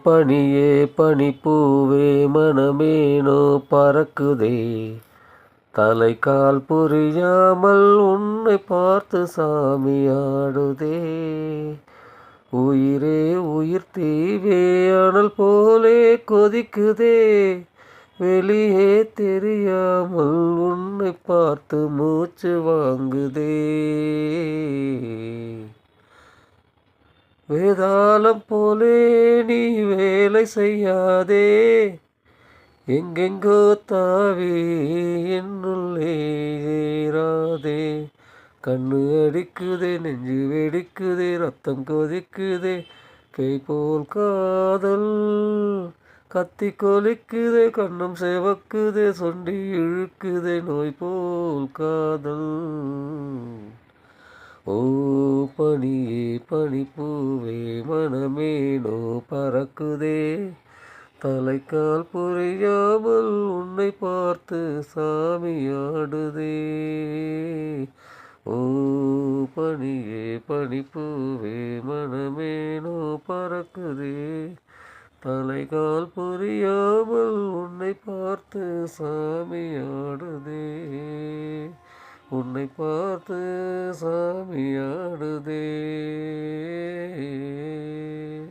பனியே பனிப்பூவே மனமேனோ பறக்குதே, தலைகால் புரியாமல் உன்னை பார்த்து சாமியாடுதே. உயிரே உயிர் தீவே அனல் போலே கொதிக்குதே, வெளியே தெரியாமல் உன்னை பார்த்து மூச்சு வாங்குதே. வேதாளம் போலே நீ வேலை செய்யாதே, எங்கெங்கோ தாவி என்னுள்ளே ஏறாதே. கண்ணு அடிக்குதே, நெஞ்சு வெடிக்குதே, ரத்தம் கொதிக்குதே, பேய் போல் காதல் கத்தி கொலிக்குதே, கண்ணம் செவக்குதே, சொண்டி இழுக்குதே, நோய் போல் காதல். ஓ பனியே பனிப்பூவே மனமேனோ பறக்குதே, தலைக்கால் புரியாமல் உன்னை பார்த்து சாமியாடுதே. ஓ பனியே பனிப்பூவே மனமேனோ பறக்குதே, தலைகால் புரியாமல் உன்னை பார்த்து சாமியாடுதே. உன்னை பார்த்து சாமியாடுதே.